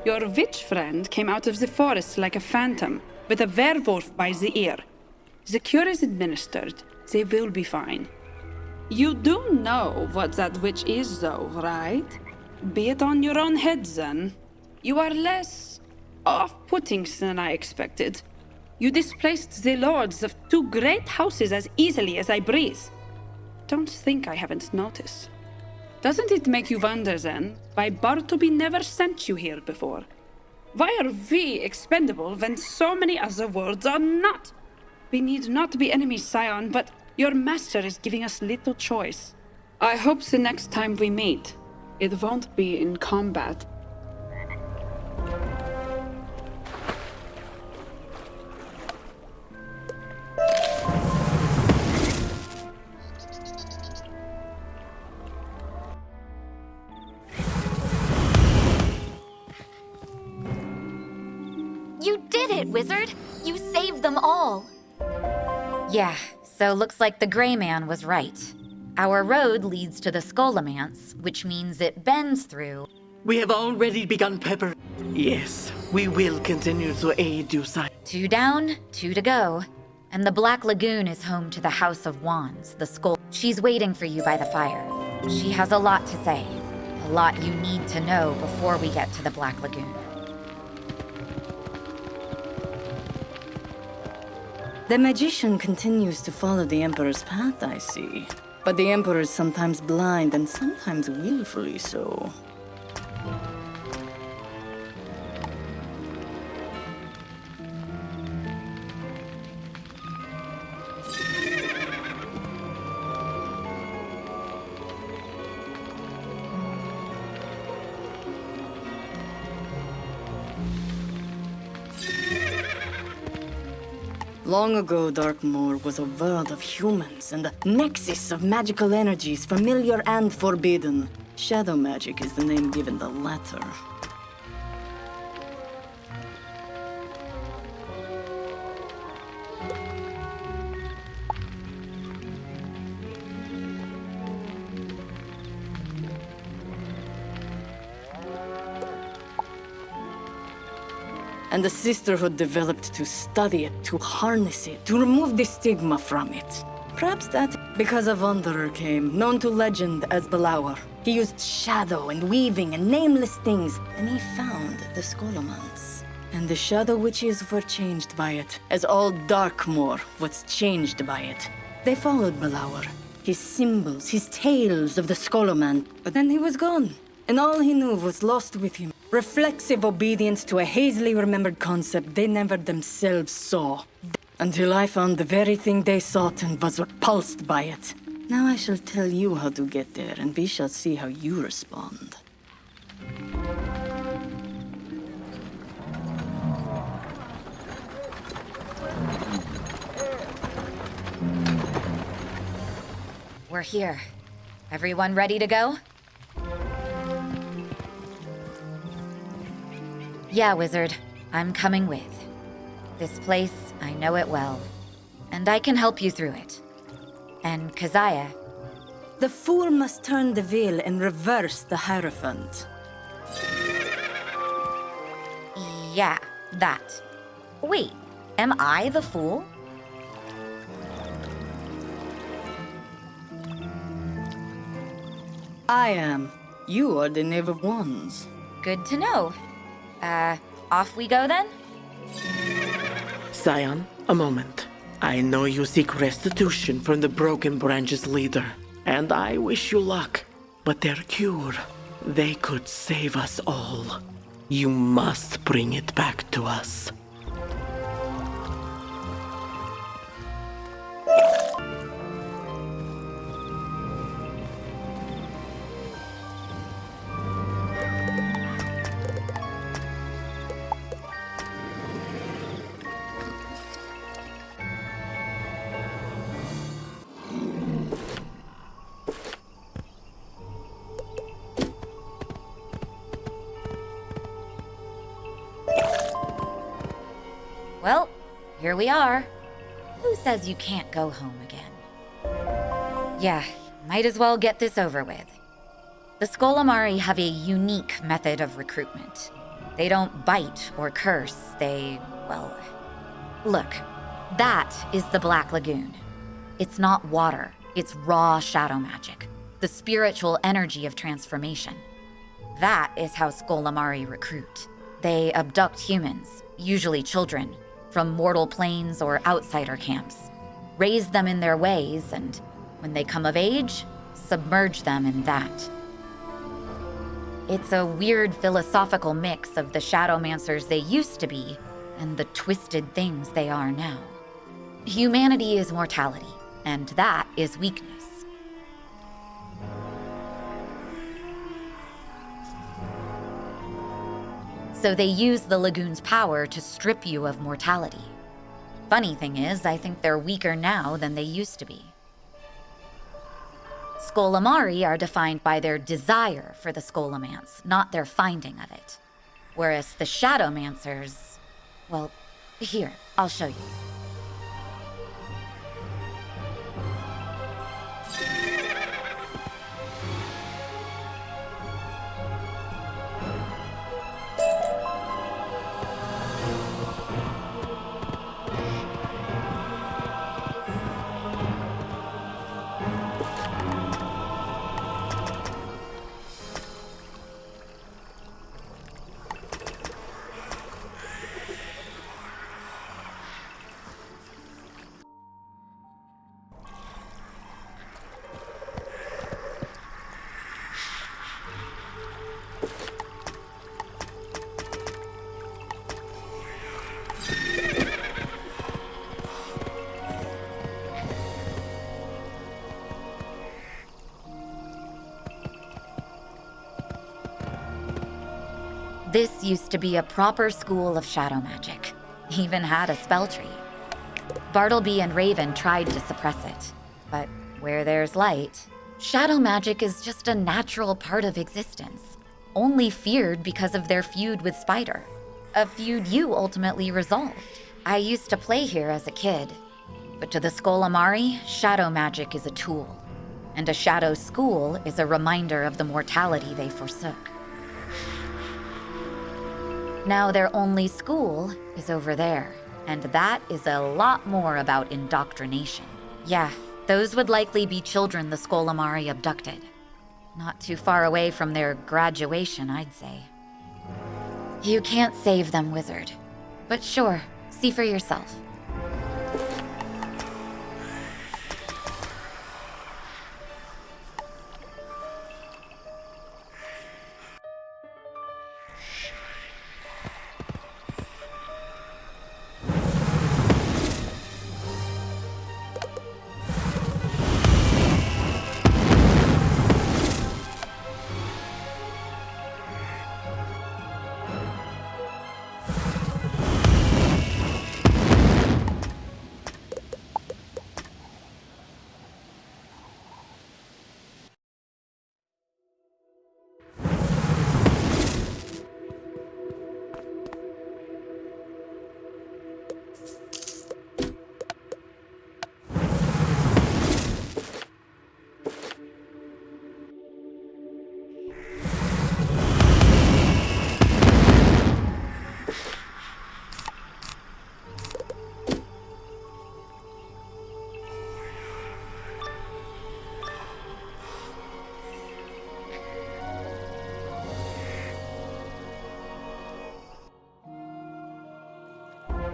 Your witch friend came out of the forest like a phantom, with a werewolf by the ear. The cure is administered. They will be fine. You do know what that witch is, though, right? Be it on your own head, then. You are less off-putting than I expected. You displaced the lords of two great houses as easily as I breathe. Don't think I haven't noticed. Doesn't it make you wonder, then, why Bartleby never sent you here before? Why are we expendable when so many other worlds are not? We need not be enemies, Scion, but your master is giving us little choice. I hope the next time we meet, it won't be in combat. You did it, Wizard! You saved them all! Yeah, so looks like the Gray Man was right. Our road leads to the Scholomance, which means it bends through. We have already begun, Pepper. Yes, we will continue to aid you, Sire. 2 down, 2 to go. And the Black Lagoon is home to the House of Wands, the Skull. She's waiting for you by the fire. She has a lot to say. A lot you need to know before we get to the Black Lagoon. The magician continues to follow the Emperor's path, I see. But the Emperor is sometimes blind and sometimes willfully so. Long ago, Darkmoor was a world of humans and a nexus of magical energies, familiar and forbidden. Shadow magic is the name given the latter. And the Sisterhood developed to study it, to harness it, to remove the stigma from it. Perhaps that because a wanderer came, known to legend as Belauer. He used shadow and weaving and nameless things, and he found the Scholomance. And the Shadow Witches were changed by it, as all Darkmoor was changed by it. They followed Belauer, his symbols, his tales of the Scholomance, but then he was gone, and all he knew was lost with him. Reflexive obedience to a hazily remembered concept they never themselves saw. Until I found the very thing they sought and was repulsed by it. Now I shall tell you how to get there, and we shall see how you respond. We're here. Everyone ready to go? Yeah, Wizard. I'm coming with. This place, I know it well. And I can help you through it. And Keziah. The fool must turn the veil and reverse the Hierophant. Yeah, that. Wait, am I the fool? I am. You are the Knave of Wands. Good to know. Off we go then? Scion, a moment. I know you seek restitution from the Broken Branch's leader, and I wish you luck. But their cure, they could save us all. You must bring it back to us. Well, here we are. Who says you can't go home again? Yeah, might as well get this over with. The Skolomari have a unique method of recruitment. They don't bite or curse, well, look, that is the Black Lagoon. It's not water, it's raw shadow magic, the spiritual energy of transformation. That is how Skolamari recruit. They abduct humans, usually children, from mortal planes or outsider camps, raise them in their ways, and when they come of age, submerge them in that. It's a weird philosophical mix of the Shadowmancers they used to be and the twisted things they are now. Humanity is mortality, and that is weakness. So they use the lagoon's power to strip you of mortality. Funny thing is, I think they're weaker now than they used to be. Skolamari are defined by their desire for the Skolamance, not their finding of it. Whereas the Shadowmancers, well, here, I'll show you. This used to be a proper school of shadow magic. Even had a spell tree. Bartleby and Raven tried to suppress it, but where there's light, shadow magic is just a natural part of existence, only feared because of their feud with Spider. A feud you ultimately resolved. I used to play here as a kid, but to the Skolamari, shadow magic is a tool, and a shadow school is a reminder of the mortality they forsook. Now their only school is over there, and that is a lot more about indoctrination. Yeah, those would likely be children the Skolamari abducted. Not too far away from their graduation, I'd say. You can't save them, Wizard. But sure, see for yourself.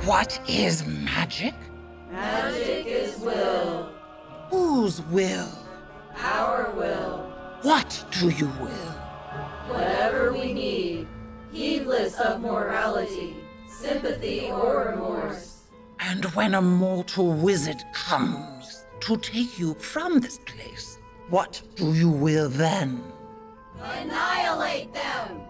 What is magic? Magic is will. Whose will? Our will. What do you will? Whatever we need. Heedless of morality, sympathy, or remorse. And when a mortal wizard comes to take you from this place, what do you will then? Annihilate them!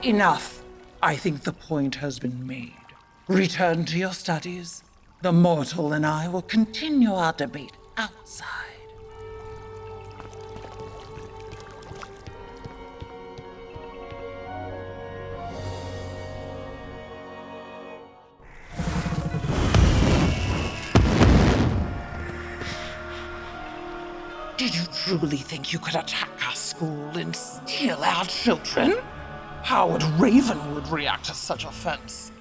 Enough. I think the point has been made. Return to your studies. The mortal and I will continue our debate outside. Did you truly think you could attack our school and steal our children? How would Ravenwood react to such offense?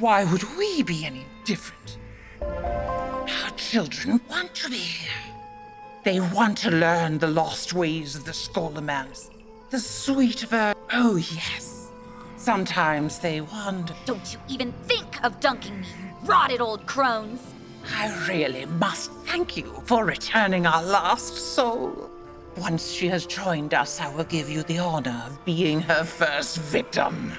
Why would we be any different? Our children want to be here. They want to learn the lost ways of the Skolemans. The sweet oh yes. Sometimes they wonder. Don't you even think of dunking me, you rotted old crones! I really must thank you for returning our lost soul. Once she has joined us, I will give you the honor of being her first victim.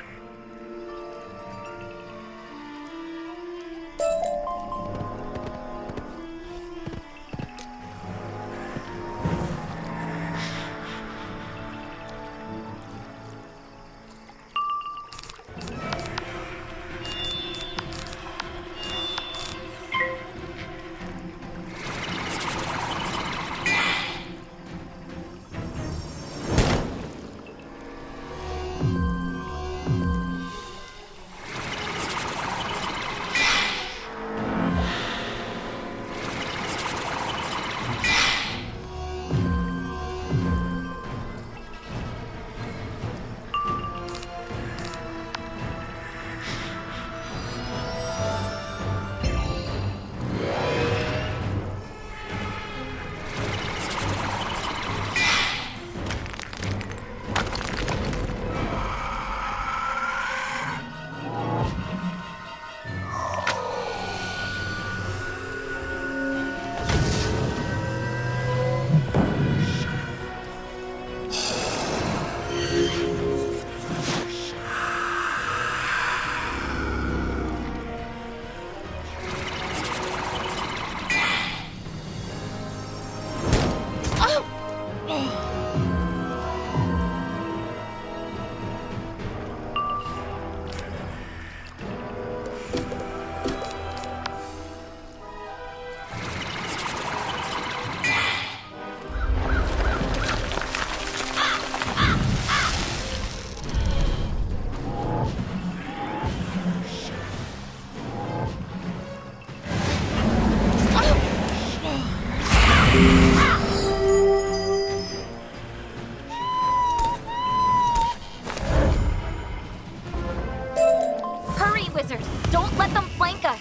Don't let them flank us!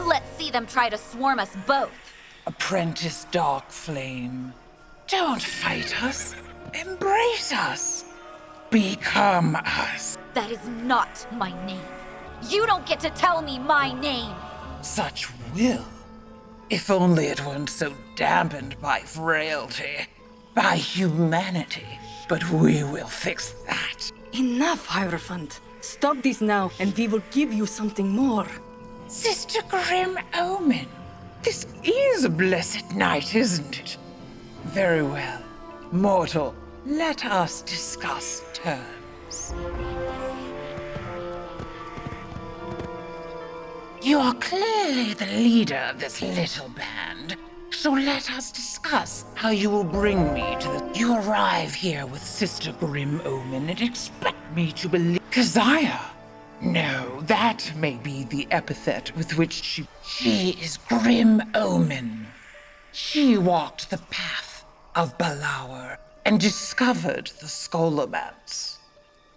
Let's see them try to swarm us both. Apprentice Darkflame, don't fight us. Embrace us. Become us. That is not my name. You don't get to tell me my name! Such will. If only it weren't so dampened by frailty, by humanity. But we will fix that. Enough, Hierophant. Stop this now, and we will give you something more. Sister Grim Omen, this is a blessed night, isn't it? Very well. Mortal, let us discuss terms. You are clearly the leader of this little band, so let us discuss how you will bring me to the... You arrive here with Sister Grim Omen and expect me to believe... Keziah? No, that may be the epithet with which she... She is Grim Omen. She walked the path of Balaur and discovered the Scholomance.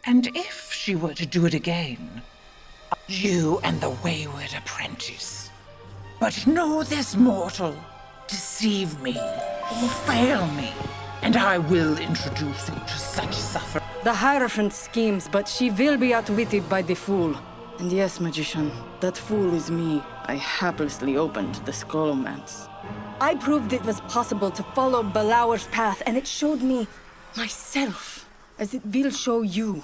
And if she were to do it again, you and the wayward apprentice. But know this, mortal. Deceive me or fail me, and I will introduce you to such suffering. The Hierophant schemes, but she will be outwitted by the fool. And yes, magician, that fool is me. I haplessly opened the Scholomance. I proved it was possible to follow Balaur's path, and it showed me myself, as it will show you.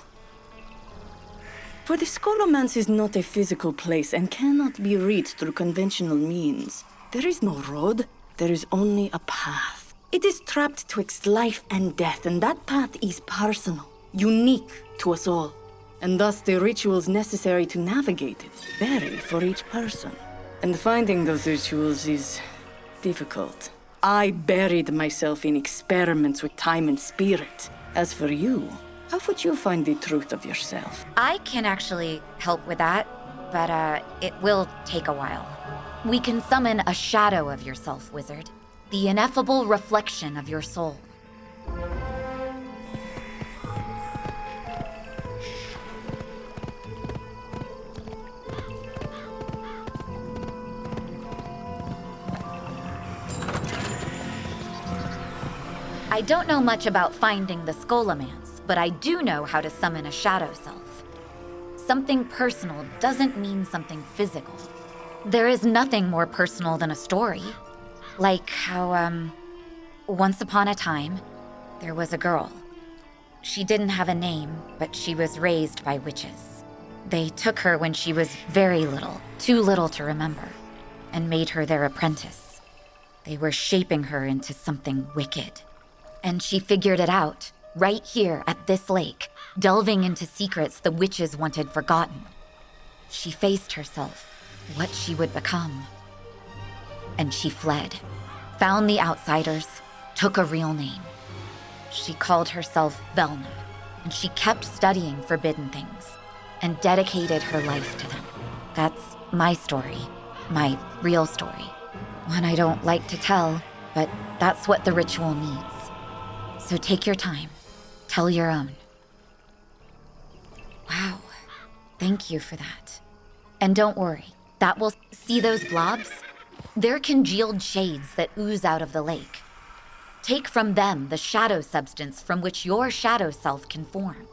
For the Scholomance is not a physical place and cannot be reached through conventional means. There is no road, there is only a path. It is trapped twixt life and death, and that path is personal, unique to us all. And thus the rituals necessary to navigate it vary for each person. And finding those rituals is difficult. I buried myself in experiments with time and spirit. As for you, how would you find the truth of yourself? I can actually help with that, but it will take a while. We can summon a shadow of yourself, wizard. The ineffable reflection of your soul. I don't know much about finding the Scholomance, but I do know how to summon a shadow self. Something personal doesn't mean something physical. There is nothing more personal than a story. Like how, once upon a time, there was a girl. She didn't have a name, but she was raised by witches. They took her when she was very little, too little to remember, and made her their apprentice. They were shaping her into something wicked. And she figured it out, right here at this lake, delving into secrets the witches wanted forgotten. She faced herself, what she would become. And she fled, found the outsiders, took a real name. She called herself Velna, and she kept studying forbidden things, and dedicated her life to them. That's my story, my real story. One I don't like to tell, but that's what the ritual needs. So take your time. Tell your own. Wow. Thank you for that. And don't worry. That will... See those blobs? They're congealed shades that ooze out of the lake. Take from them the shadow substance from which your shadow self can form.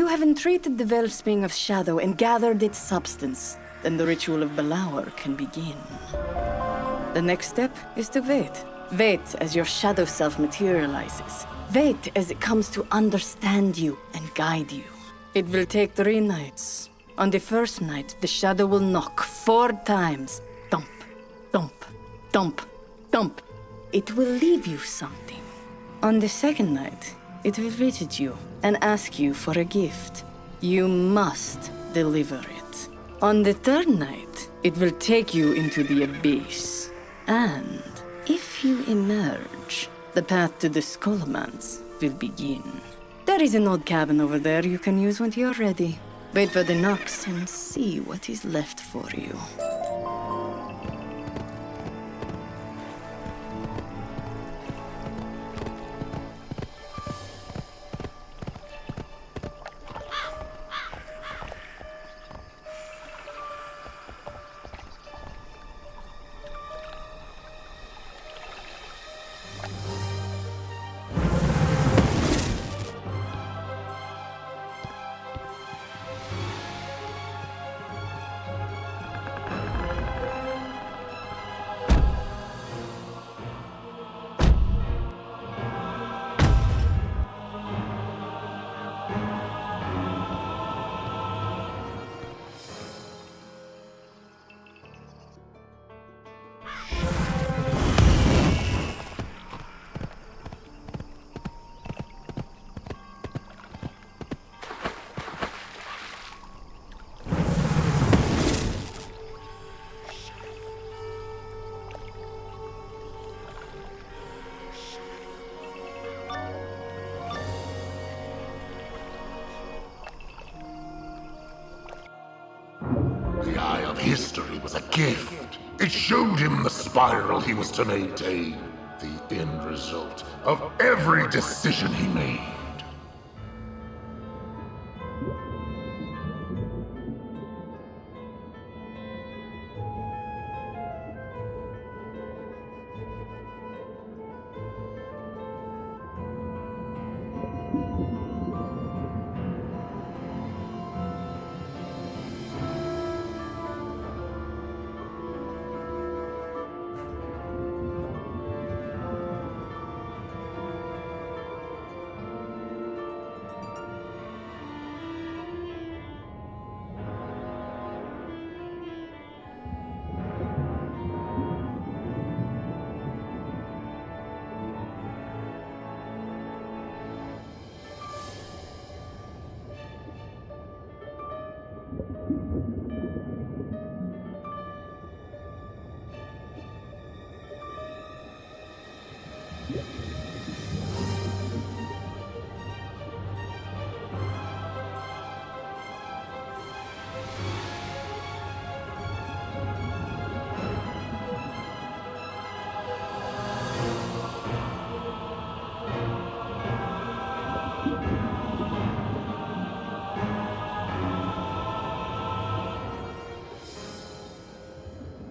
have entreated the wellspring of shadow and gathered its substance, then the ritual of Belauer can begin. The next step is to wait. Wait as your shadow self materializes. Wait as it comes to understand you and guide you. It will take 3 nights. On the first night, the shadow will knock 4 times. Thump, thump, thump, thump. It will leave you something. On the second night, it will visit you and ask you for a gift. You must deliver it. On the third night, it will take you into the abyss. And if you emerge, the path to the Skullman's will begin. There is an old cabin over there you can use when you're ready. Wait for the knocks and see what is left for you. The Eye of History was a gift. It showed him the spiral he was to maintain, the end result of every decision he made.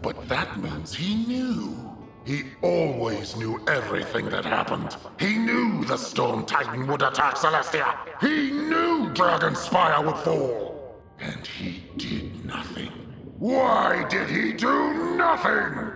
But that means he knew. He always knew everything that happened. He knew the Storm Titan would attack Celestia. He knew Dragonspire would fall. And he did nothing. Why did he do nothing?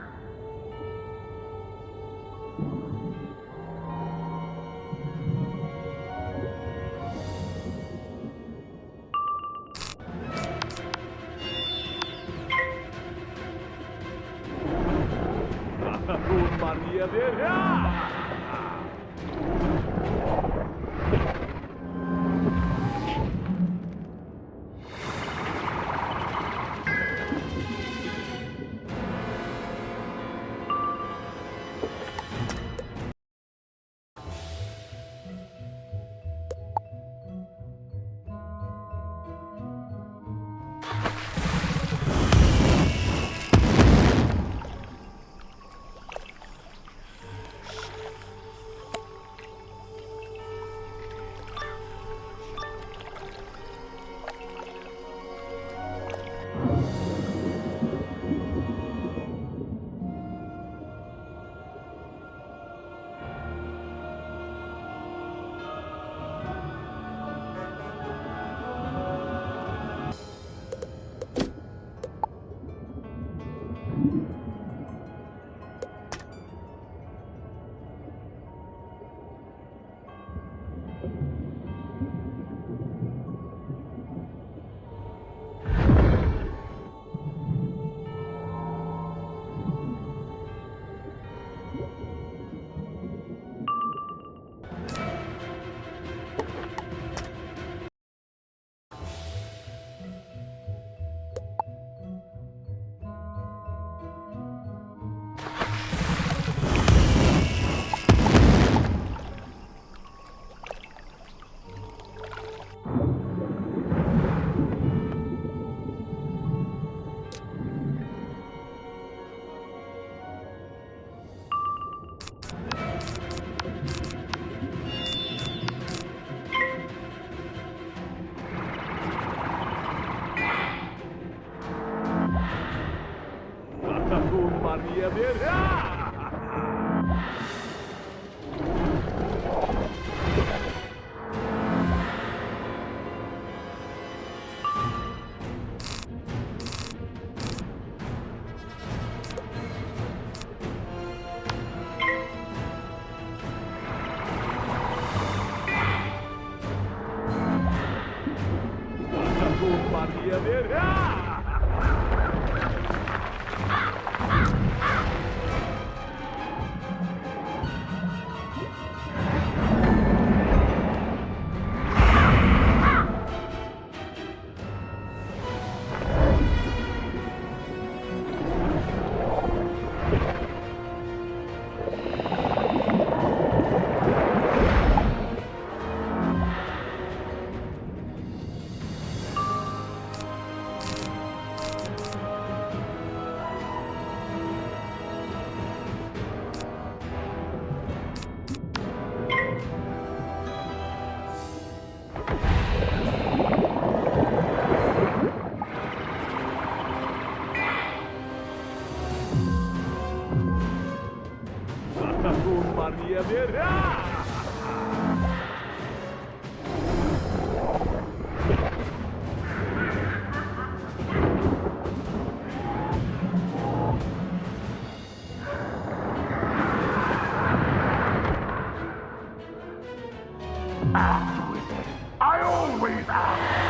Act, Wizard. I always act.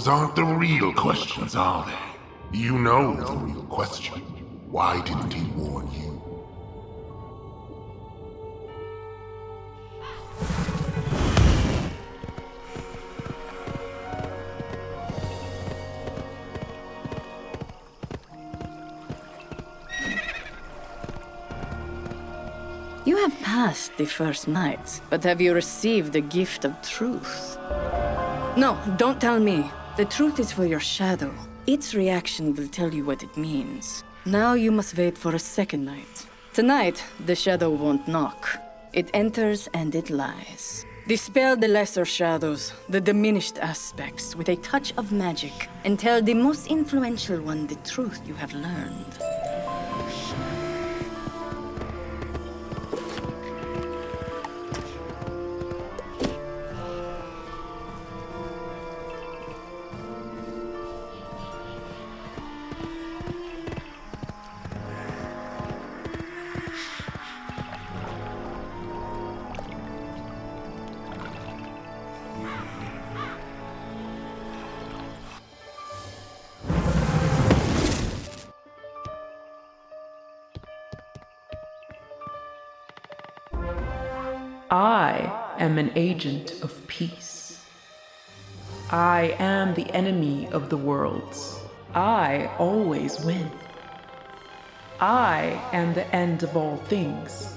Those aren't the real questions, are they? You know the real question. Why didn't he warn you? You have passed the first night, but have you received the gift of truth? No, don't tell me. The truth is for your shadow. Its reaction will tell you what it means. Now you must wait for a second night. Tonight, the shadow won't knock. It enters and it lies. Dispel the lesser shadows, the diminished aspects, with a touch of magic, and tell the most influential one the truth you have learned. I am an agent of peace. I am the enemy of the worlds. I always win. I am the end of all things.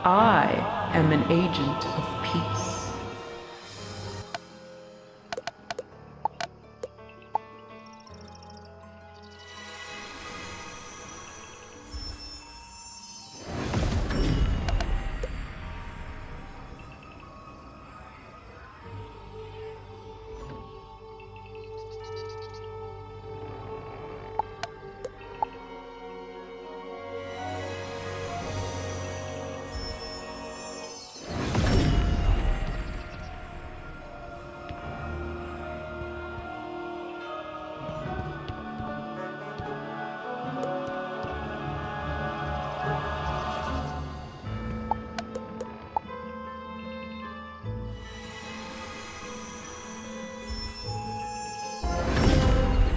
I am an agent of peace.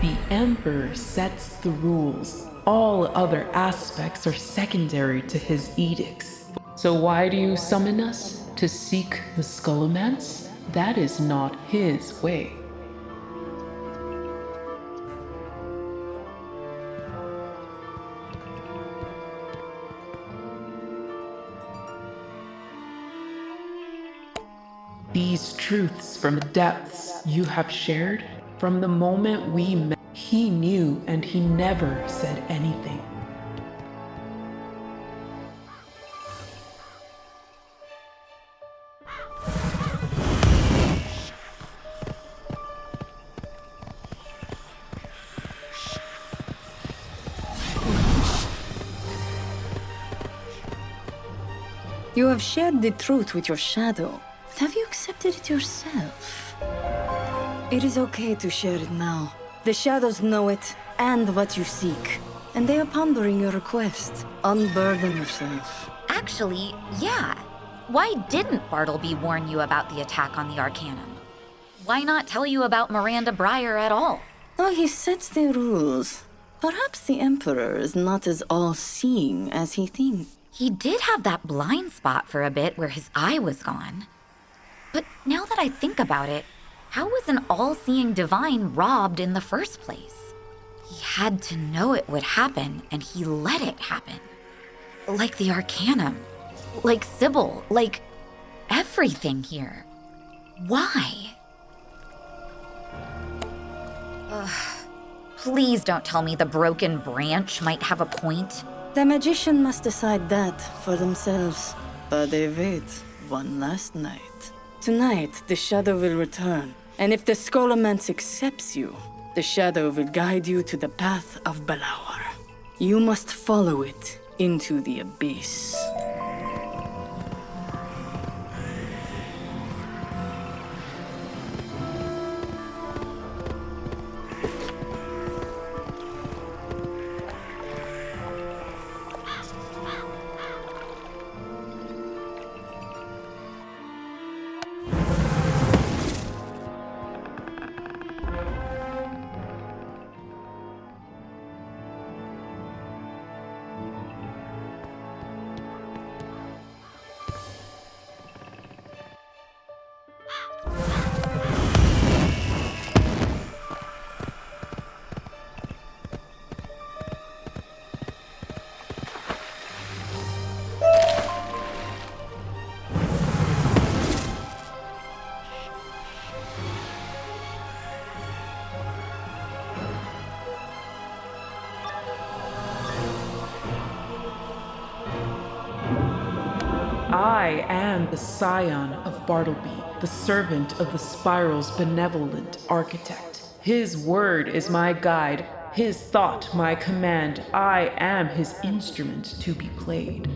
The Emperor sets the rules. All other aspects are secondary to his edicts. So why do you summon us? To seek the Skullomance? That is not his way. These truths from the depths you have shared, from the moment we met, he knew and he never said anything. You have shared the truth with your shadow, but have you accepted it yourself? It is okay to share it now. The shadows know it, and what you seek. And they are pondering your request. Unburden yourself. Actually, yeah. Why didn't Bartleby warn you about the attack on the Arcanum? Why not tell you about Miranda Breyer at all? Oh, he sets the rules. Perhaps the Emperor is not as all-seeing as he thinks. He did have that blind spot for a bit where his eye was gone. But now that I think about it, how was an all-seeing divine robbed in the first place? He had to know it would happen, and he let it happen. Like the Arcanum, like Sybil, like everything here. Why? Please don't tell me the broken branch might have a point. The magician must decide that for themselves. But they wait one last night. Tonight, the shadow will return. And if the Scholomance accepts you, the shadow will guide you to the path of Belauer. You must follow it into the abyss. I am the scion of Bartleby, the servant of the Spiral's benevolent architect. His word is my guide, his thought my command. I am his instrument to be played.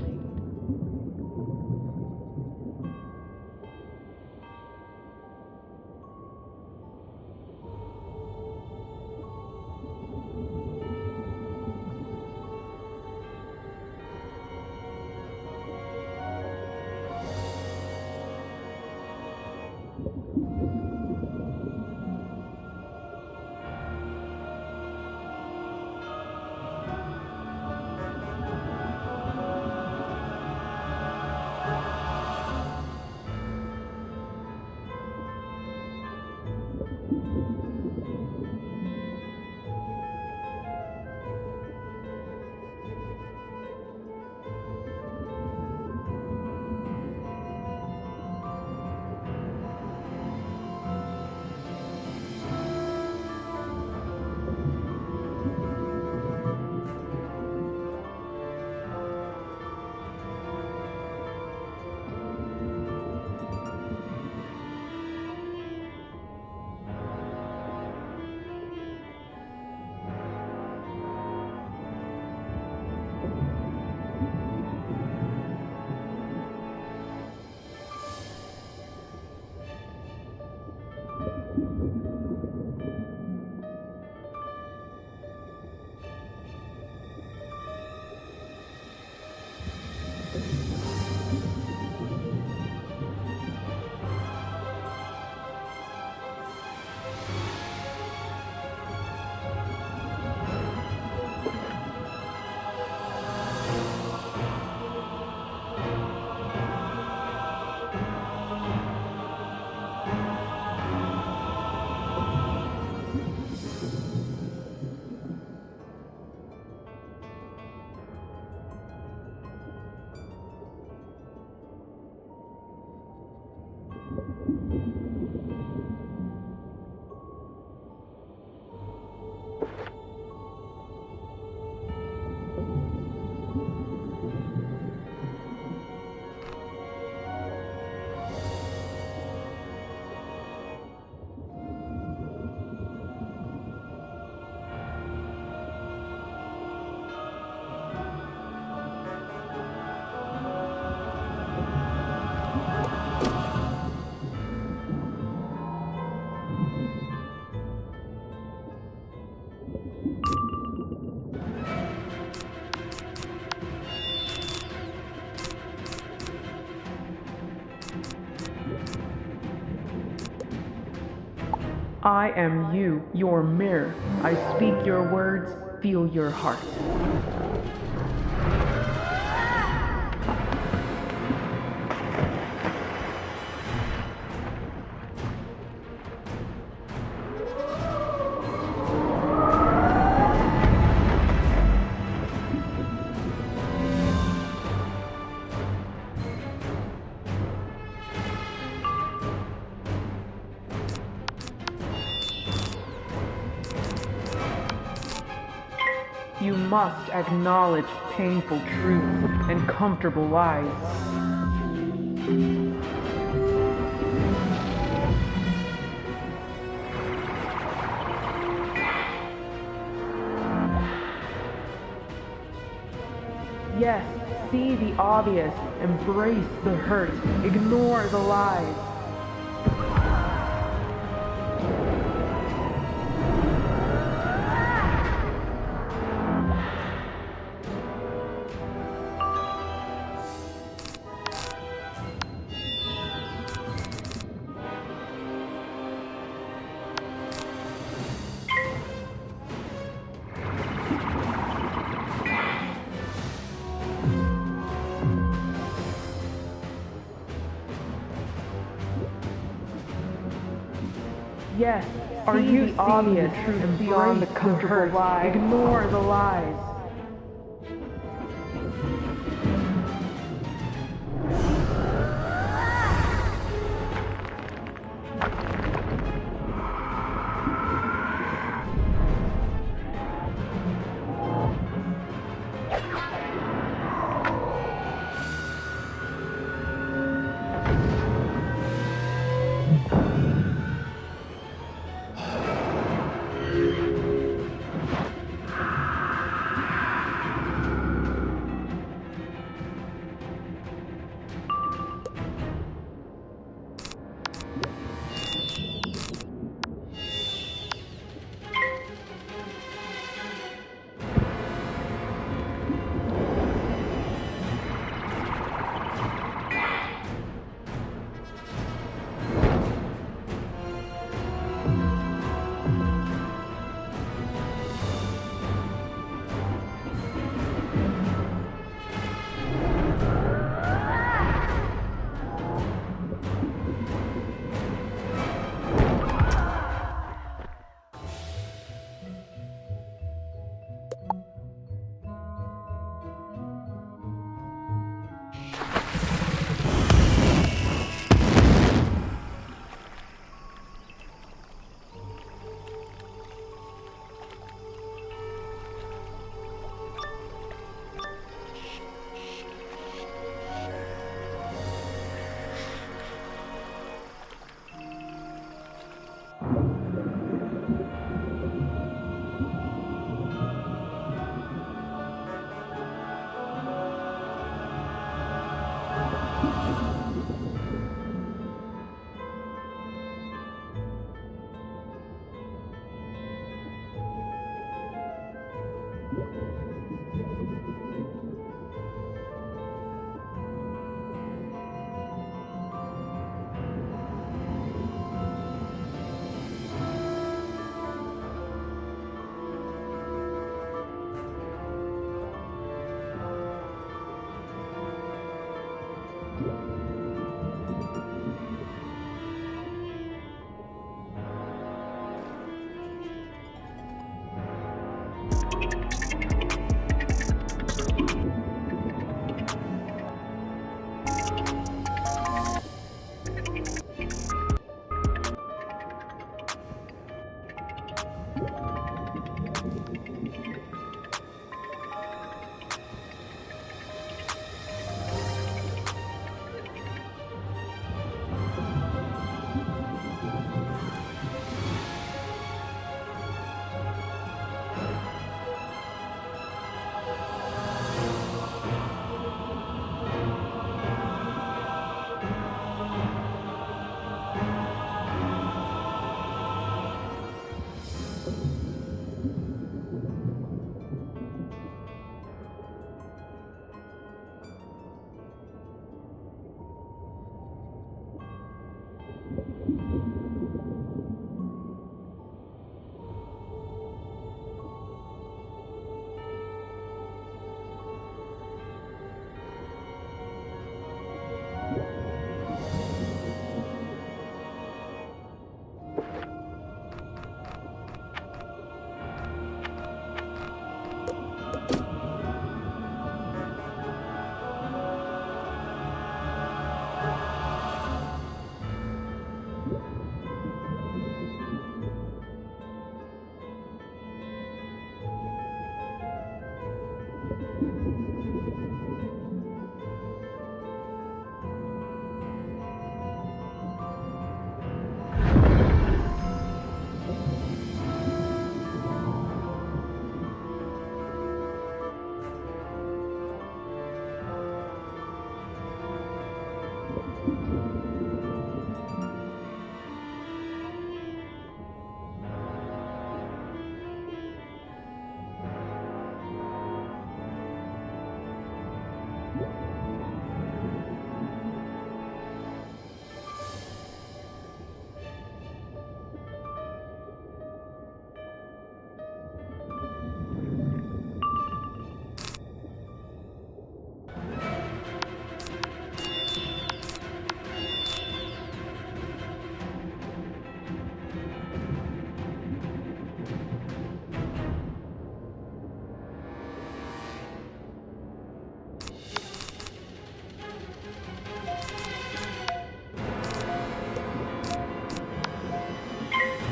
I am you, your mirror. I speak your words, feel your heart. You must acknowledge painful truths and comfortable lies. Yes, see the obvious, embrace the hurt, ignore the lies. Yes, are you the obvious truth beyond the comfortable lie? Ignore the lies.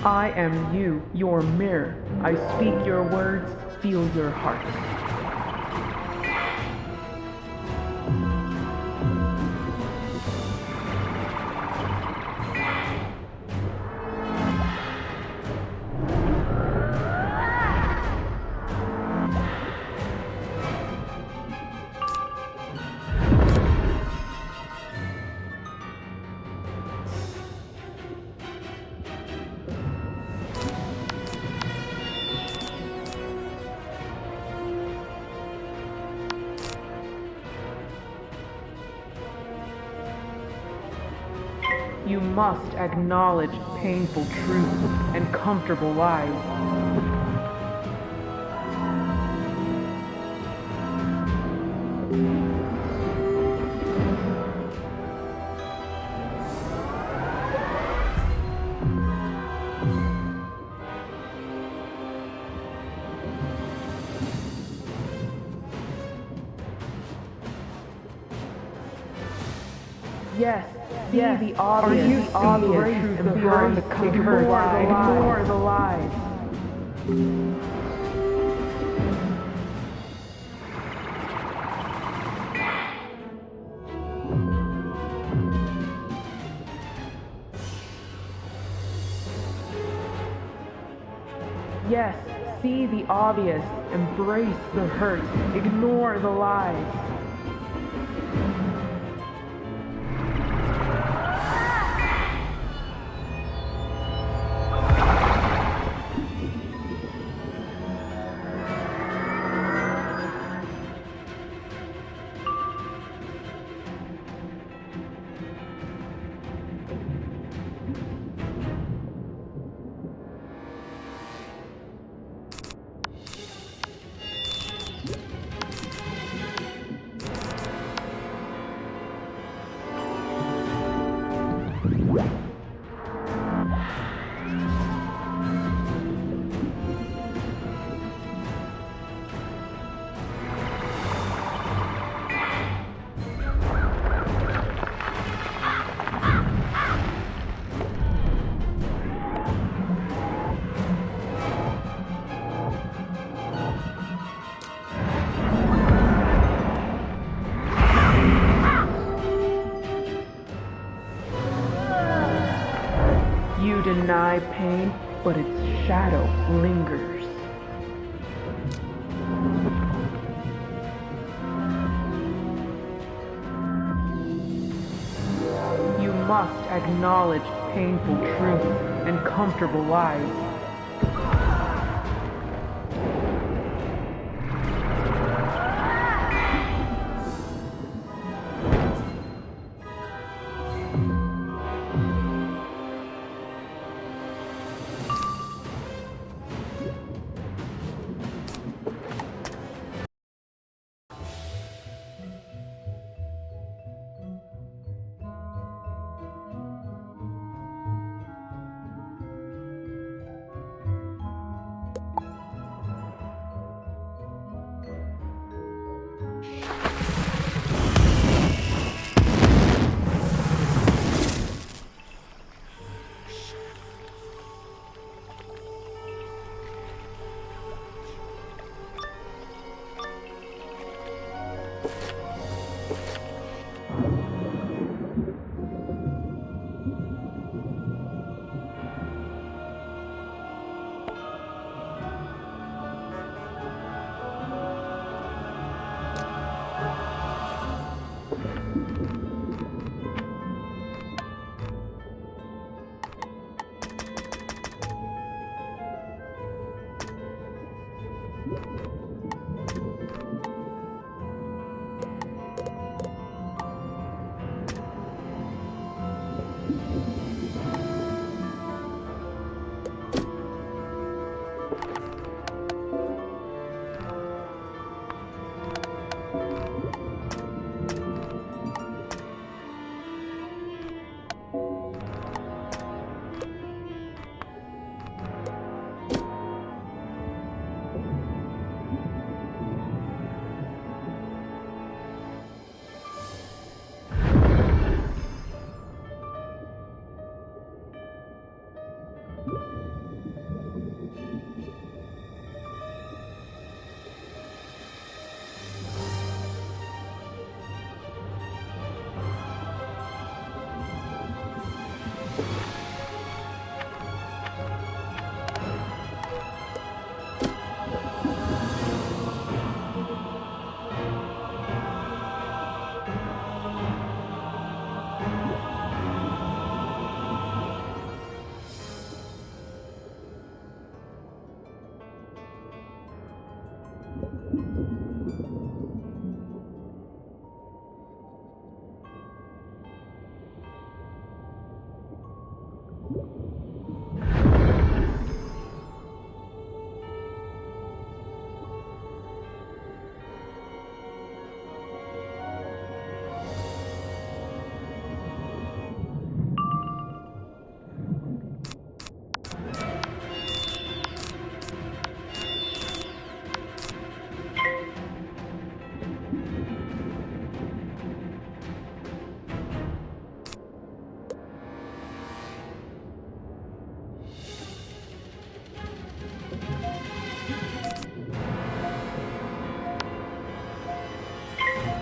I am you, your mirror. I speak your words, feel your heart. You must acknowledge painful truths and comfortable lies. Yes, the obvious, embrace the beyond the comfort, ignore the lies. Yes, see the obvious, embrace the hurt, ignore the lies. You deny pain, but its shadow lingers. You must acknowledge painful truths and comfortable lies.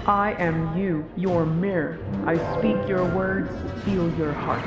I am you, your mirror. I speak your words, feel your heart.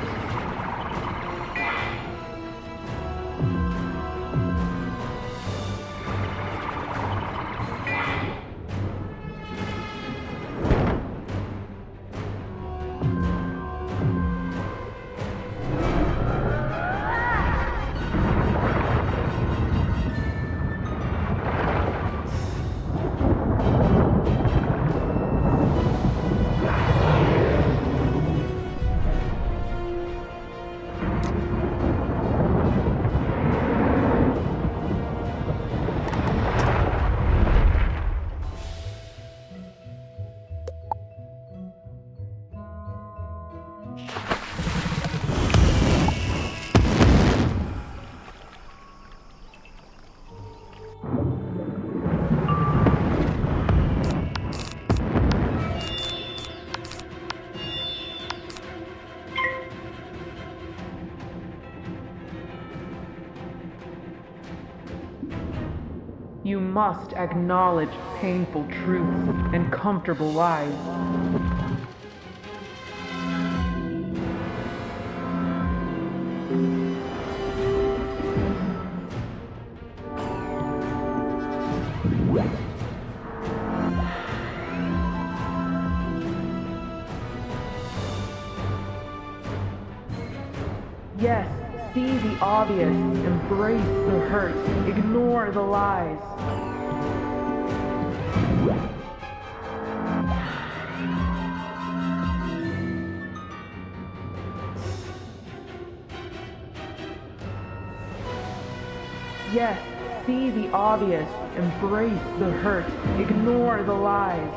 You must acknowledge painful truths and comfortable lies. Yes, see the obvious, embrace the hurt, ignore the lies. Yes, see the obvious, embrace the hurt, ignore the lies.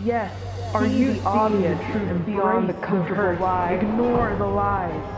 Yes, are you the obvious truth beyond the comfortable lies? Ignore the lies.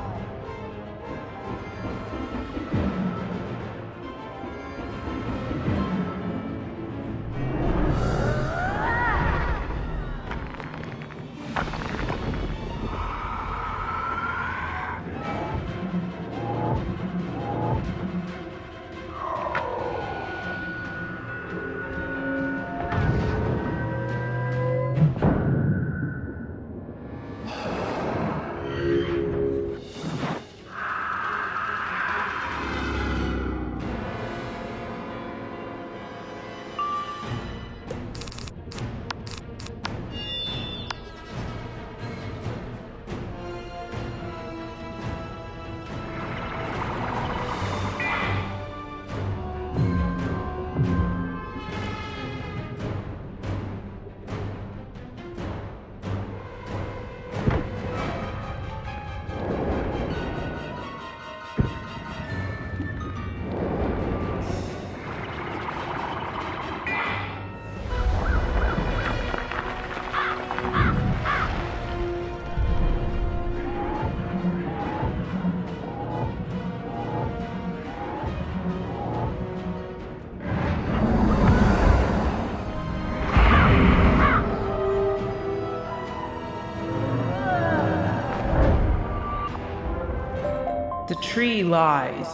The tree lies.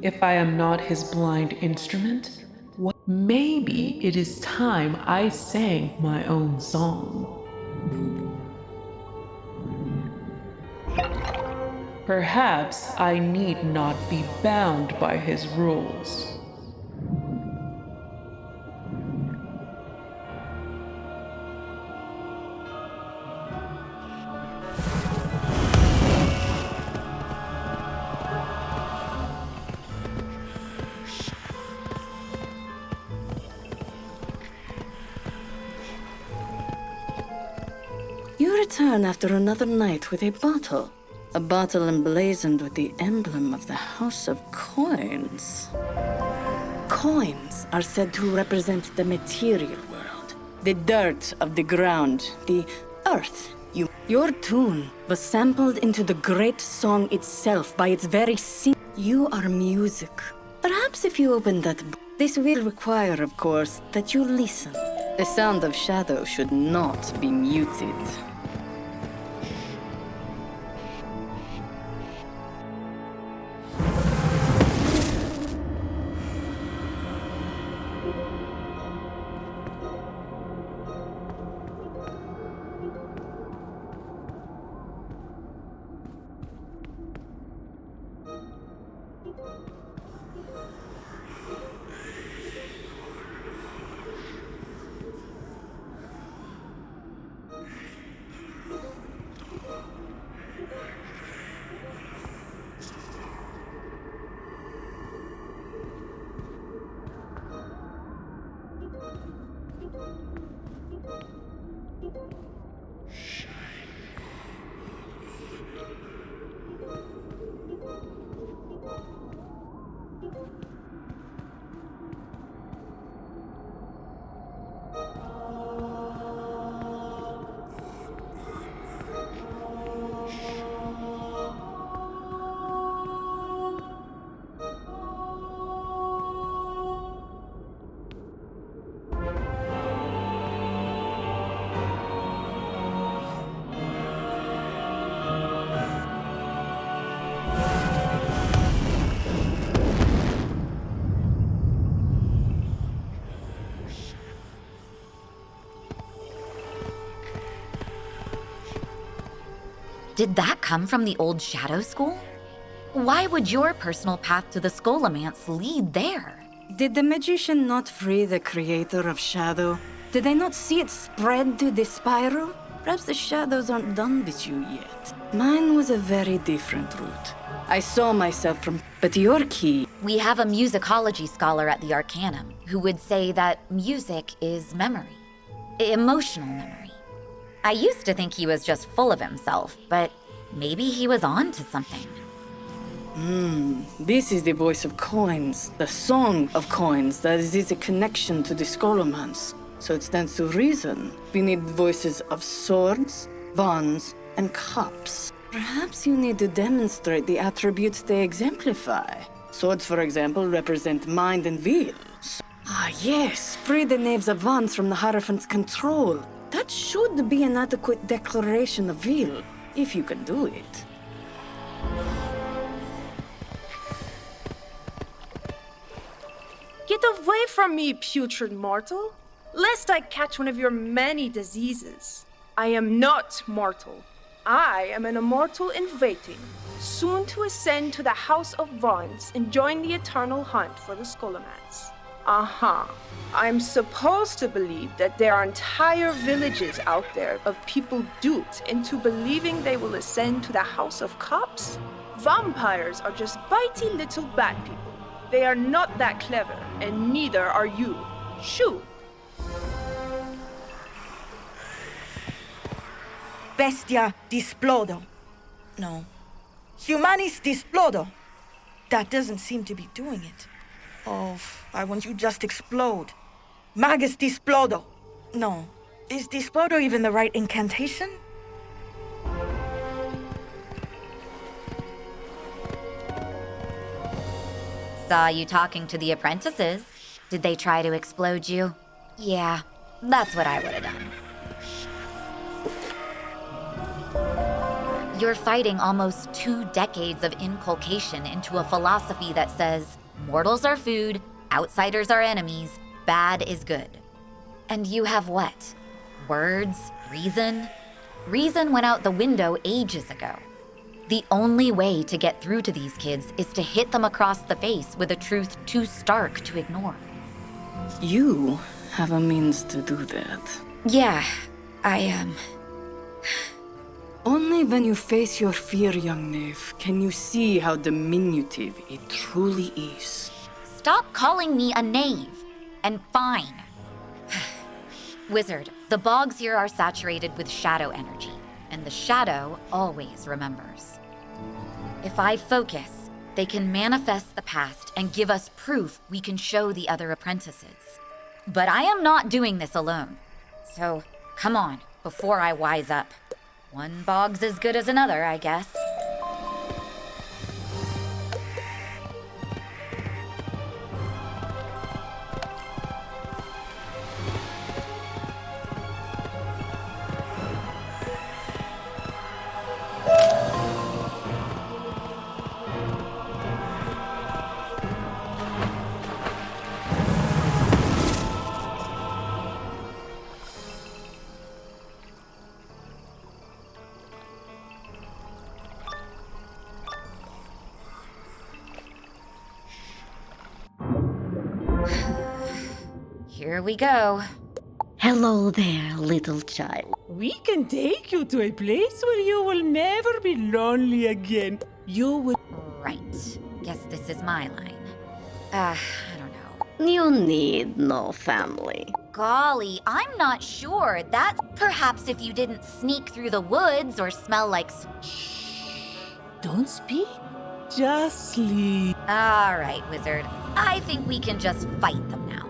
If I am not his blind instrument, maybe it is time I sang my own song. Perhaps I need not be bound by his rules. You return after another night with a bottle. A bottle emblazoned with the emblem of the House of Coins. Coins are said to represent the material world, the dirt of the ground, the earth. Your tune was sampled into the great song itself by its very You are music. Perhaps if you open that book, this will require, of course, that you listen. The sound of shadow should not be muted. Did that come from the old Shadow School? Why would your personal path to the Scholomance lead there? Did the magician not free the creator of Shadow? Did they not see it spread to the spiral? Perhaps the shadows aren't done with you yet. Mine was a very different route. I saw myself from... But your key... We have a musicology scholar at the Arcanum who would say that music is memory. Emotional memory. I used to think he was just full of himself, but maybe he was on to something. This is the voice of coins, the song of coins that is a connection to the Scholomance. So it stands to reason we need voices of swords, wands, and cups. Perhaps you need to demonstrate the attributes they exemplify. Swords, for example, represent mind and will. Ah, yes, free the knaves of wands from the Hierophant's control. That should be an adequate declaration of will, if you can do it. Get away from me, putrid mortal, lest I catch one of your many diseases. I am not mortal. I am an immortal in waiting, soon to ascend to the House of Wands and join the eternal hunt for the Scholomance. I'm supposed to believe that there are entire villages out there of people duped into believing they will ascend to the House of Cups? Vampires are just bitey little bat people. They are not that clever, and neither are you. Shoo! Bestia displodo. No. Humanis displodo. That doesn't seem to be doing it. Oh, I want you just explode. Magus displodo. No. Is displodo even the right incantation? Saw you talking to the apprentices. Did they try to explode you? Yeah, that's what I would have done. You're fighting almost 2 decades of inculcation into a philosophy that says mortals are food, outsiders are enemies, bad is good. And you have what? Words? Reason? Reason went out the window ages ago. The only way to get through to these kids is to hit them across the face with a truth too stark to ignore. You have a means to do that. Yeah, I Only when you face your fear, young knave, can you see how diminutive it truly is. Stop calling me a knave. And fine. Wizard, the bogs here are saturated with shadow energy, and the shadow always remembers. If I focus, they can manifest the past and give us proof we can show the other apprentices. But I am not doing this alone. So, come on, before I wise up. One bog's as good as another, I guess. Here we go. Hello there, little child. We can take you to a place where you will never be lonely again. You will... Right. Guess this is my line. I don't know. You need no family. Golly, I'm not sure. That's perhaps if you didn't sneak through the woods or smell like... Don't speak. Just sleep. All right, Wizard. I think we can just fight them now.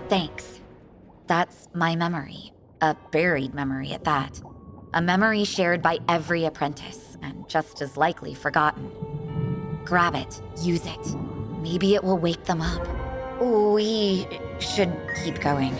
Thanks. That's my memory. A buried memory at that. A memory shared by every apprentice, and just as likely forgotten. Grab it. Use it. Maybe it will wake them up. We should keep going.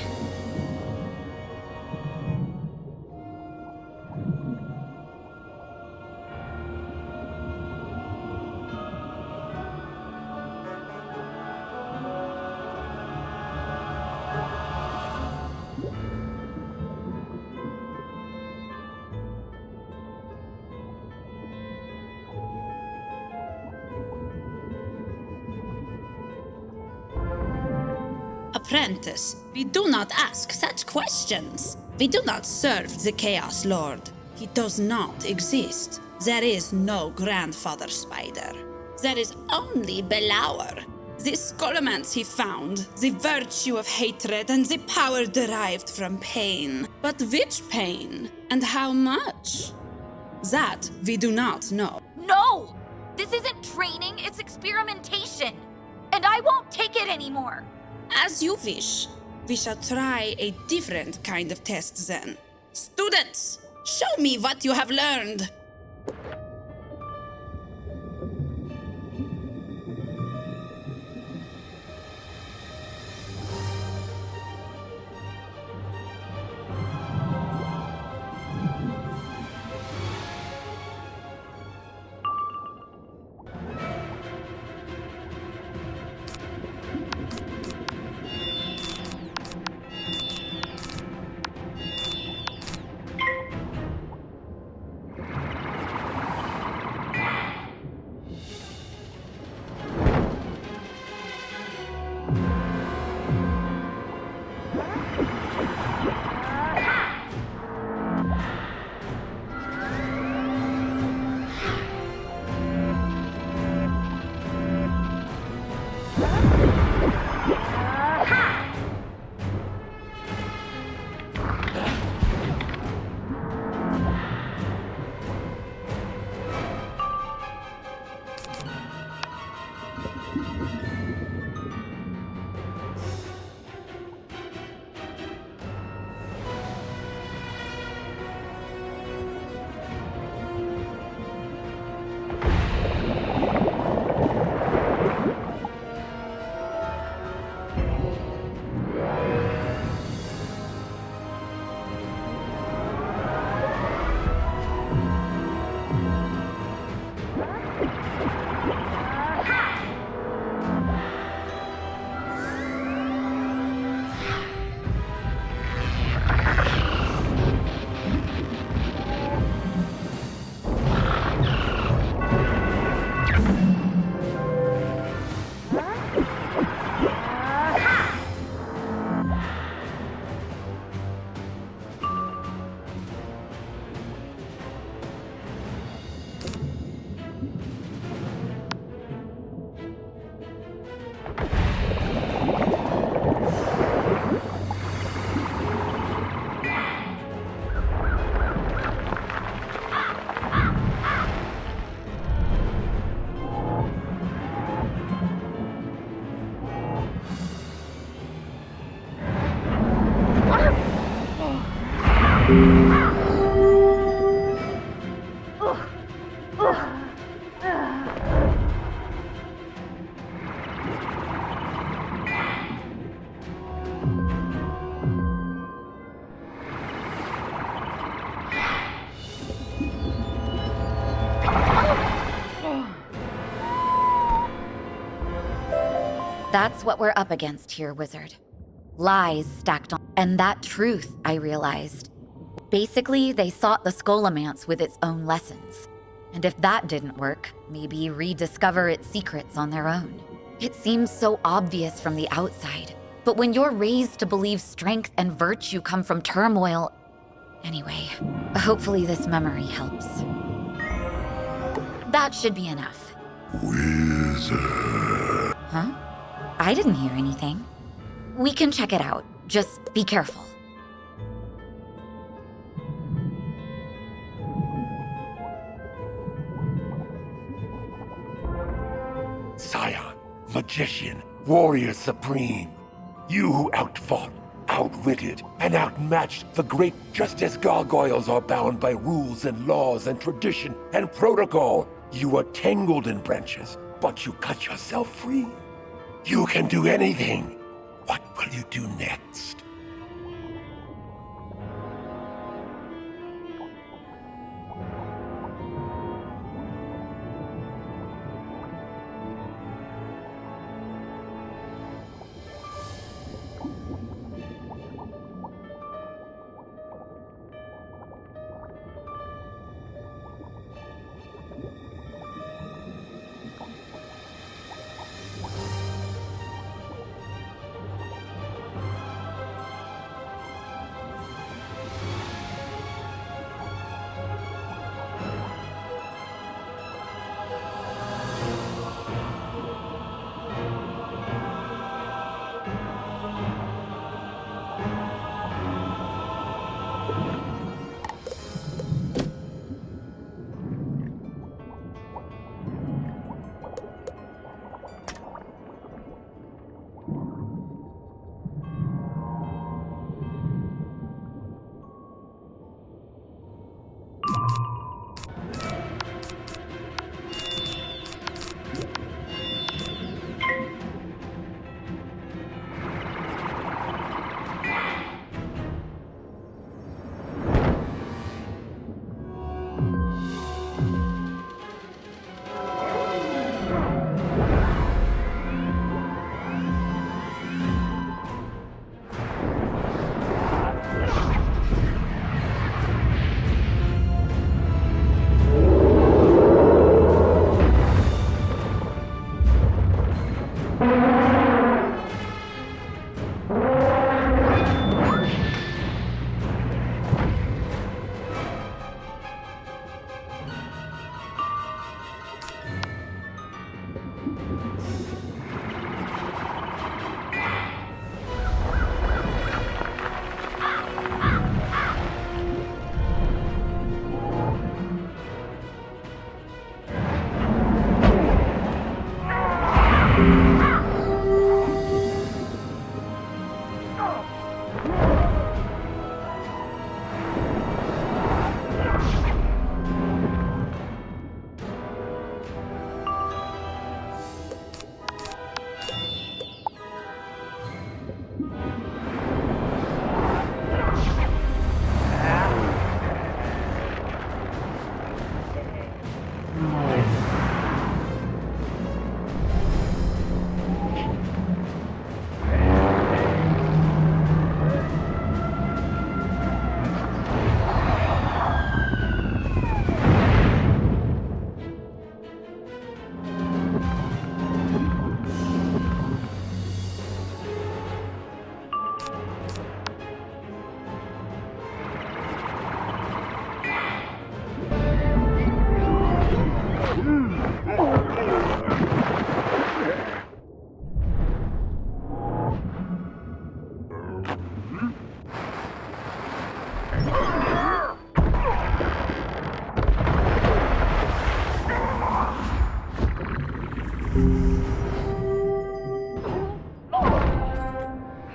Apprentice, we do not ask such questions. We do not serve the Chaos Lord. He does not exist. There is no grandfather spider. There is only Belauer. The scholomance he found, the virtue of hatred and the power derived from pain. But which pain and how much? That we do not know. No! This isn't training, it's experimentation. And I won't take it anymore. As you wish. We shall try a different kind of test then. Students, show me what you have learned. That's what we're up against here, Wizard. Lies stacked on. And that truth, I realized. Basically, they sought the Scholomance with its own lessons. And if that didn't work, maybe rediscover its secrets on their own. It seems so obvious from the outside, but when you're raised to believe strength and virtue come from turmoil... Anyway, hopefully this memory helps. That should be enough. Wizard. Huh? I didn't hear anything. We can check it out. Just be careful. Scion, magician, warrior supreme. You who outfought, outwitted, and outmatched the great just as gargoyles are bound by rules and laws and tradition and protocol. You were tangled in branches, but you cut yourself free. You can do anything. What will you do next?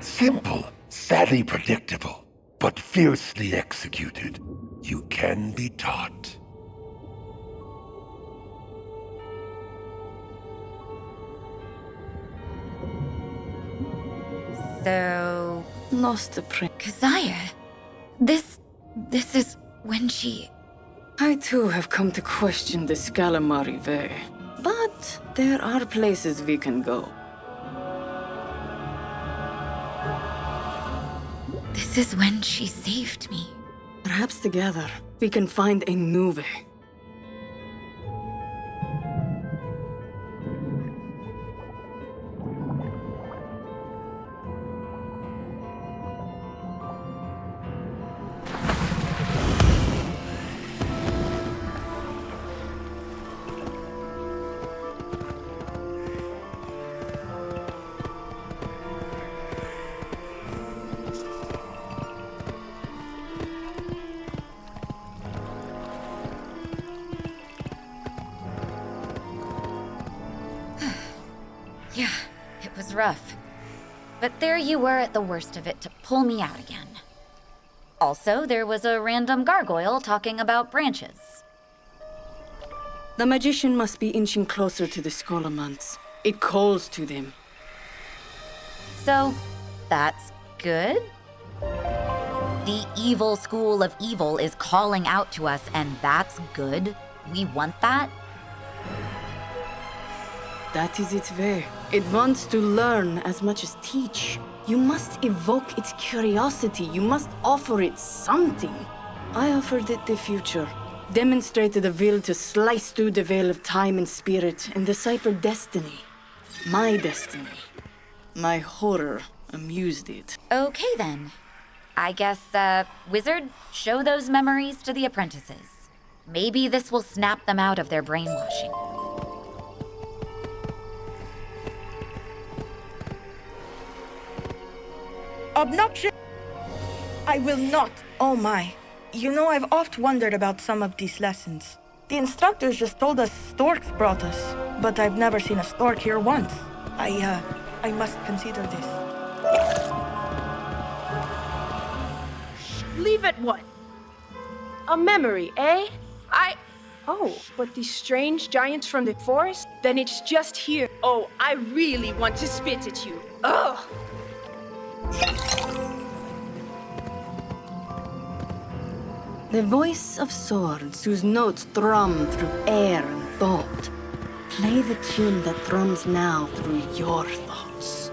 Simple, sadly predictable, but fiercely executed. You can be taught. So... Lost the Keziah, this is when she... I too have come to question the Scalamari Way. But there are places we can go. This is when she saved me. Perhaps together we can find a new way. Yeah, it was rough. But there you were at the worst of it to pull me out again. Also, there was a random gargoyle talking about branches. The magician must be inching closer to the Scholomance. It calls to them. So, that's good? The evil school of evil is calling out to us, and that's good? We want that? That is its way. It wants to learn as much as teach. You must evoke its curiosity. You must offer it something. I offered it the future. Demonstrated a will to slice through the veil of time and spirit and decipher destiny. My destiny. My horror amused it. Okay then. I guess, Wizard, show those memories to the apprentices. Maybe this will snap them out of their brainwashing. Obnoxious! I will not. Oh my. You know, I've oft wondered about some of these lessons. The instructors just told us storks brought us, but I've never seen a stork here once. I must consider this. Leave it what? A memory, eh? Oh, but these strange giants from the forest? Then it's just here. Oh, I really want to spit at you. Ugh! The voice of swords whose notes thrum through air and thought. Play the tune that thrums now through your thoughts.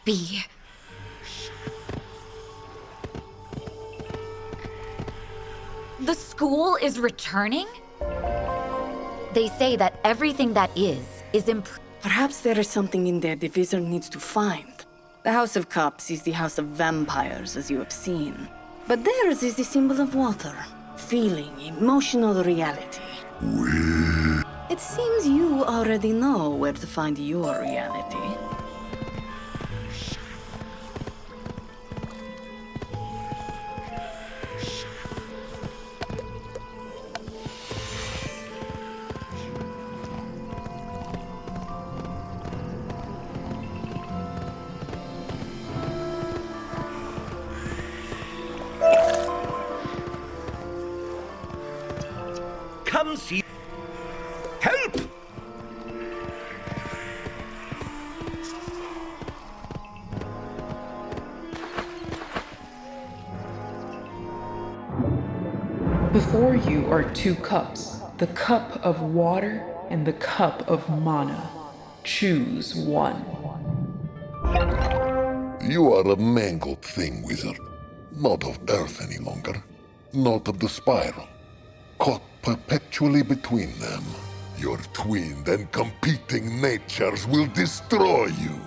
Be. The school is returning? They say that everything that is Perhaps there is something in there the wizard needs to find. The House of Cups is the house of vampires, as you have seen. But theirs is the symbol of water, feeling, emotional reality. It seems you already know where to find your reality. Come see. Help! Before you are two cups, The cup of water and the cup of mana. Choose one. You are a mangled thing, wizard. Not of Earth any longer. Not of the spiral. Caught perpetually between them. Your twinned and competing natures will destroy you.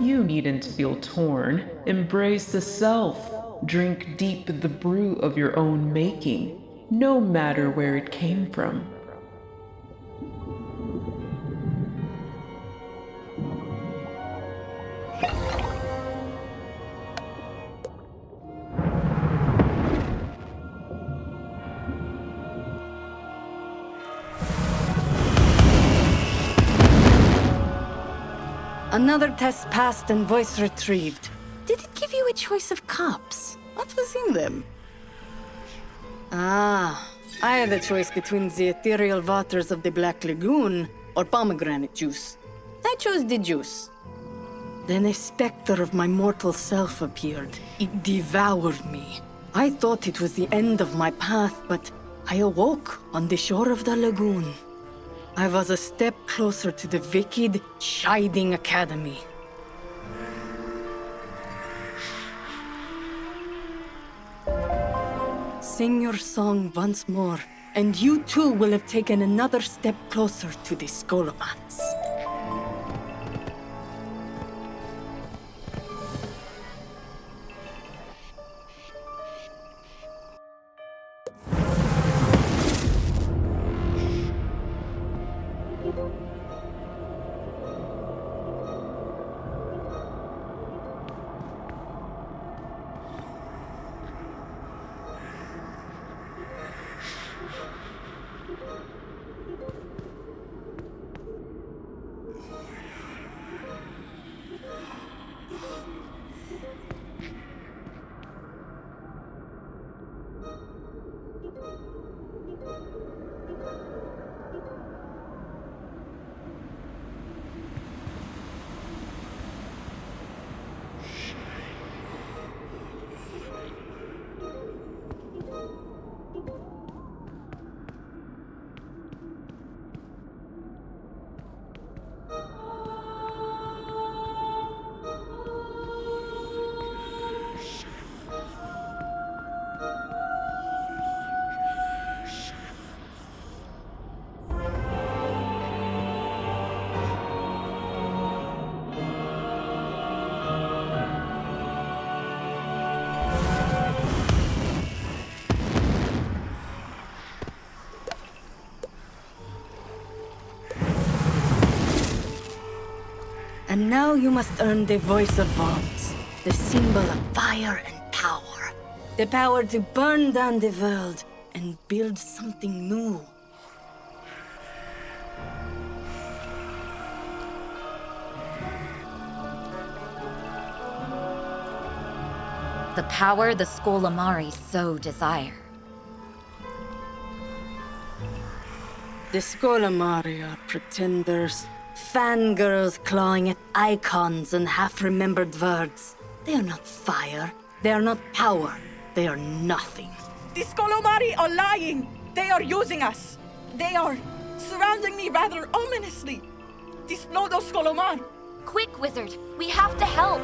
You needn't feel torn. Embrace the self. Drink deep the brew of your own making, no matter where it came from. Another test passed and voice retrieved. Did it give you a choice of cups? What was in them? Ah, I had a choice between the ethereal waters of the Black Lagoon or pomegranate juice. I chose the juice. Then a specter of my mortal self appeared. It devoured me. I thought it was the end of my path, but I awoke on the shore of the lagoon. I was a step closer to the wicked, chiding academy. Sing your song once more, and you too will have taken another step closer to the Scholomance. And now you must earn the voice of Wands, the symbol of fire and power. The power to burn down the world and build something new. The power the Skolamari so desire. The Skolamari are pretenders, fangirls clawing at icons and half-remembered words. They are not fire. They are not power. They are nothing. The Skolamari are lying! They are using us! They are surrounding me rather ominously! Displodo Skolomar! Quick, Wizard! We have to help!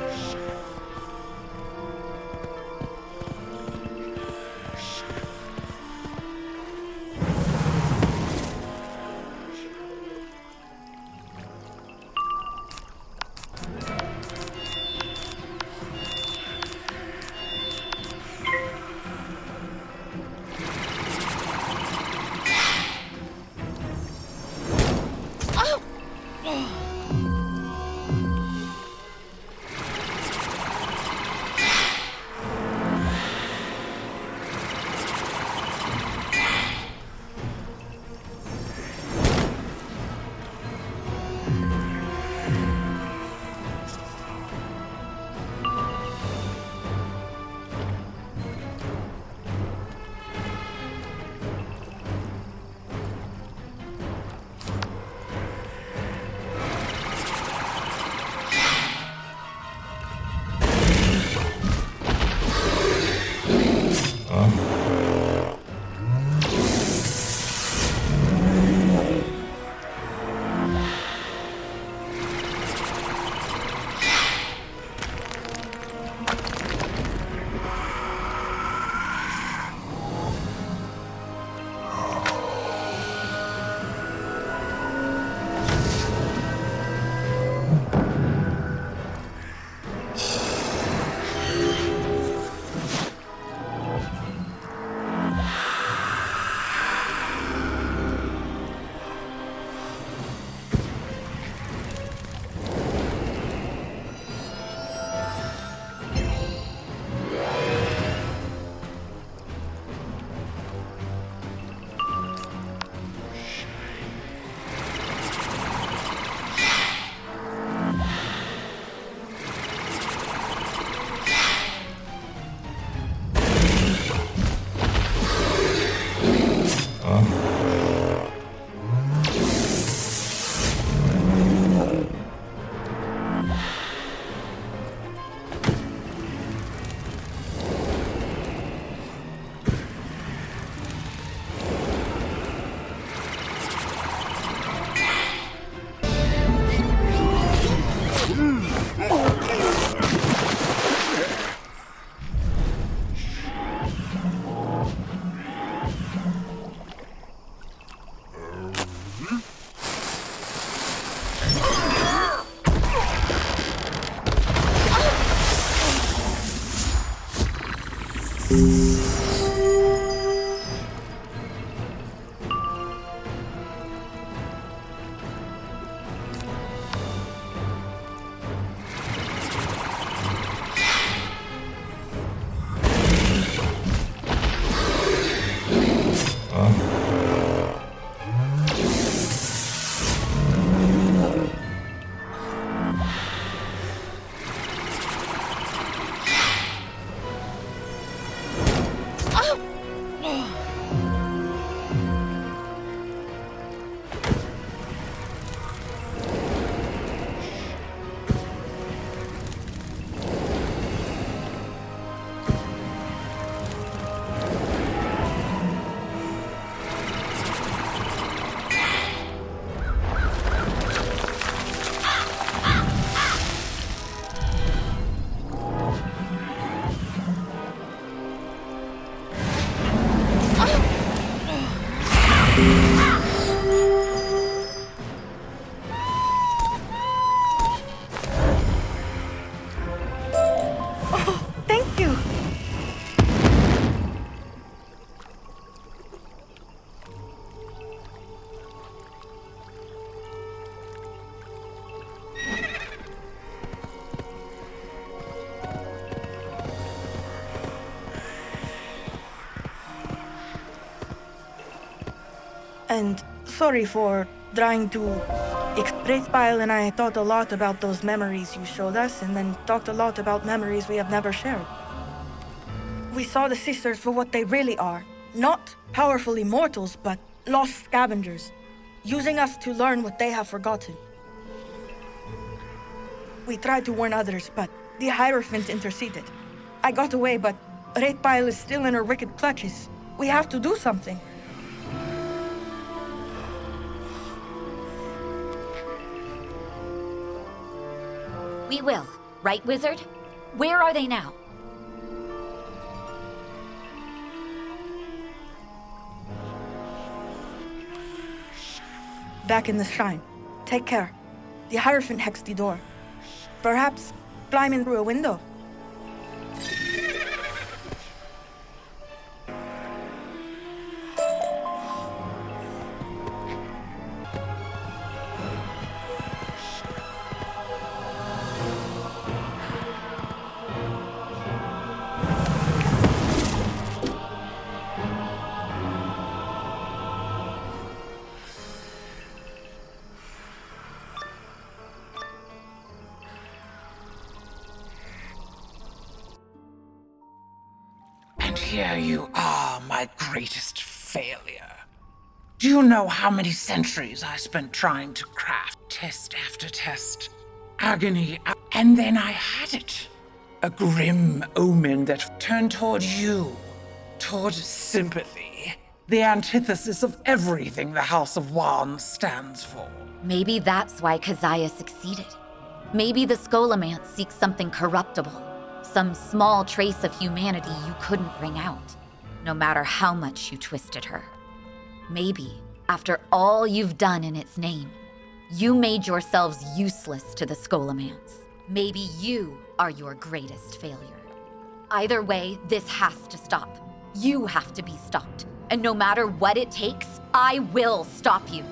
And sorry for trying to... Wraithbile and I thought a lot about those memories you showed us, and then talked a lot about memories we have never shared. We saw the sisters for what they really are. Not powerful immortals, but lost scavengers, using us to learn what they have forgotten. We tried to warn others, but the Hierophant interceded. I got away, but Wraithbile is still in her wicked clutches. We have to do something. We will, right, Wizard? Where are they now? Back in the shrine. Take care. The Hierophant hexed the door. Perhaps climb in through a window. And here you are, my greatest failure. Do you know how many centuries I spent trying to craft test after test? Agony, and then I had it. A grim omen that turned toward you, toward sympathy. The antithesis of everything the House of Wands stands for. Maybe that's why Keziah succeeded. Maybe the Scholomance seeks something corruptible. Some small trace of humanity you couldn't bring out, no matter how much you twisted her. Maybe, after all you've done in its name, you made yourselves useless to the Scholomance. Maybe you are your greatest failure. Either way, this has to stop. You have to be stopped. And no matter what it takes, I will stop you.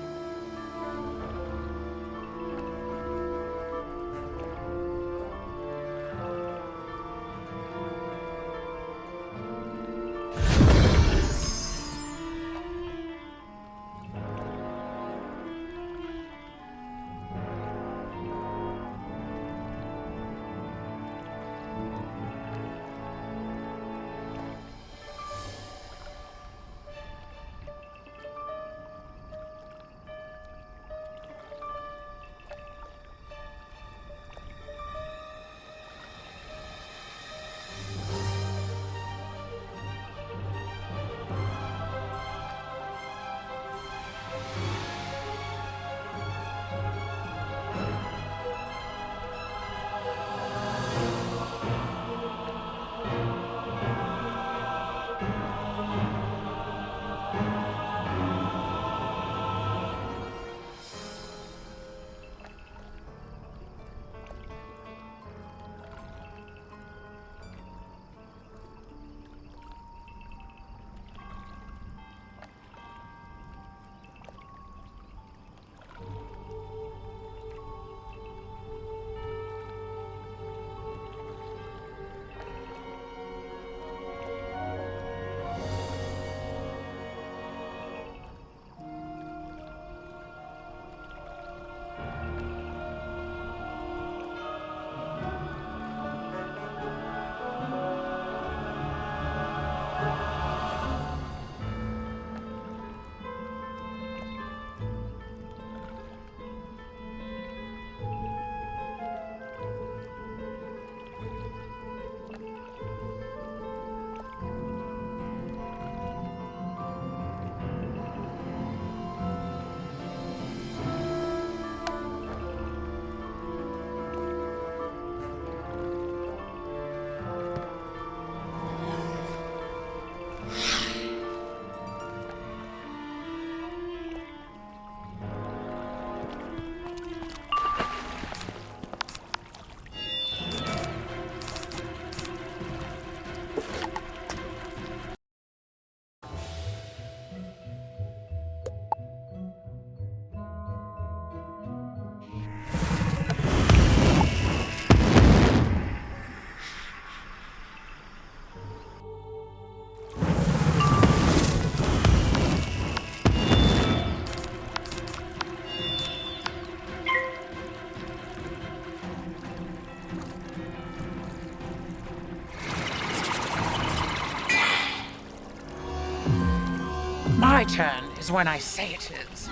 My turn is when I say it is.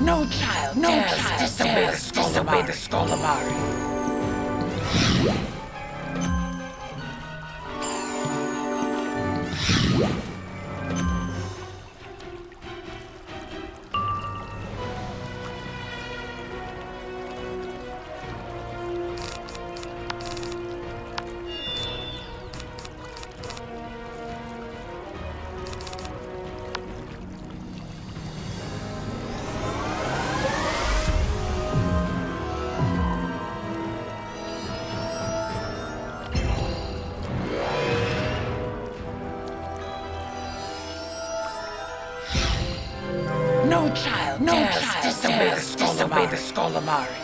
No child dares disobey the Skolamari. No child dares disobey the Skolamari.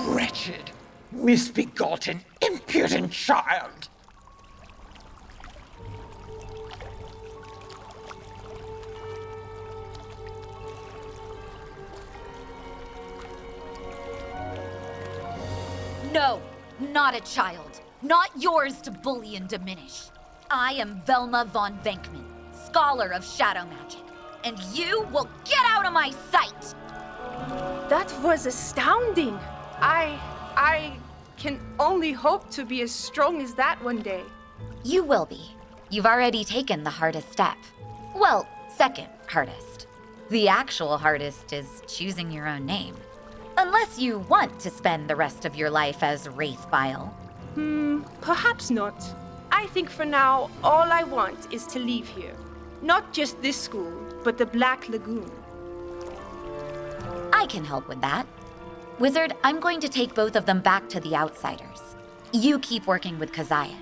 Wretched, misbegotten, impudent child! No, not a child. Not yours to bully and diminish. I am Velma von Venkman, scholar of shadow magic, and you will get out of my sight! That was astounding. I can only hope to be as strong as that one day. You will be. You've already taken the hardest step. Well, second hardest. The actual hardest is choosing your own name. Unless you want to spend the rest of your life as Wraithbile. Perhaps not. I think for now, all I want is to leave here. Not just this school, but the Black Lagoon. I can help with that. Wizard, I'm going to take both of them back to the Outsiders. You keep working with Keziah.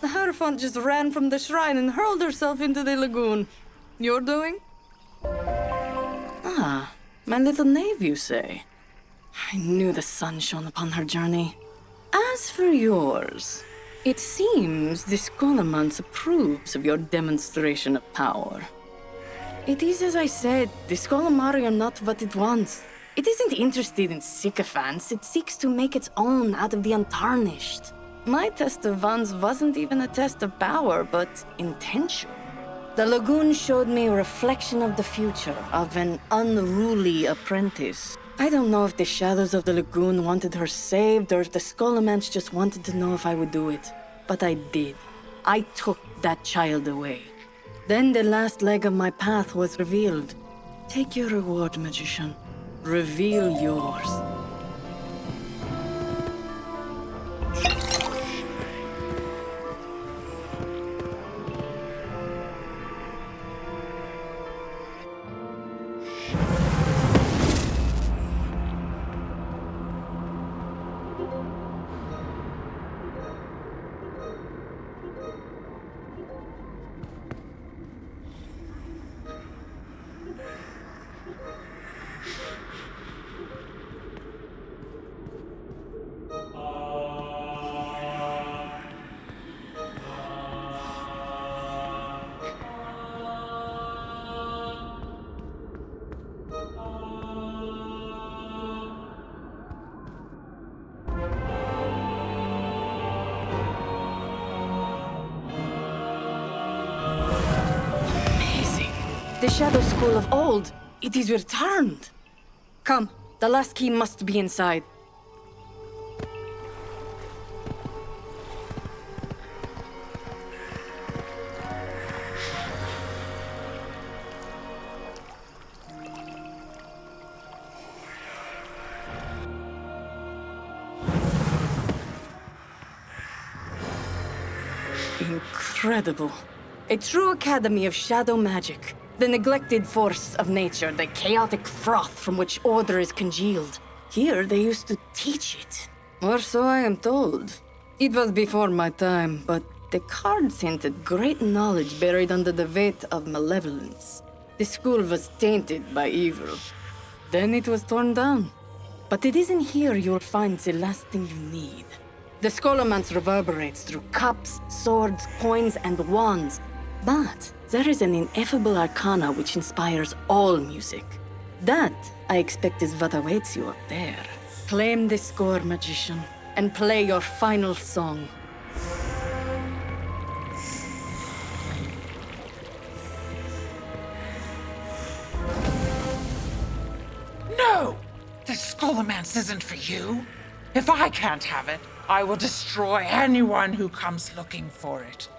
The Hierophant just ran from the shrine and hurled herself into the lagoon. Your doing? Ah, my little knave, you say? I knew the sun shone upon her journey. As for yours, it seems the Scholomance approves of your demonstration of power. It is as I said, the Scolomari are not what it wants. It isn't interested in sycophants, it seeks to make its own out of the untarnished. My test of wands wasn't even a test of power, but intention. The lagoon showed me a reflection of the future, of an unruly apprentice. I don't know if the shadows of the lagoon wanted her saved, or if the Scholomance just wanted to know if I would do it. But I did. I took that child away. Then the last leg of my path was revealed. Take your reward, magician. Reveal yours. The Shadow School of old, it is returned. Come, the last key must be inside. Incredible. A true academy of shadow magic. The neglected force of nature, the chaotic froth from which order is congealed. Here they used to teach it. Or so I am told. It was before my time, but the cards hinted great knowledge buried under the weight of malevolence. The school was tainted by evil. Then it was torn down. But it isn't here you'll find the last thing you need. The scholomance reverberates through cups, swords, coins, and wands. But there is an ineffable arcana which inspires all music. That, I expect, is what awaits you up there. Claim the score, magician, and play your final song. No! The scholomance isn't for you. If I can't have it, I will destroy anyone who comes looking for it.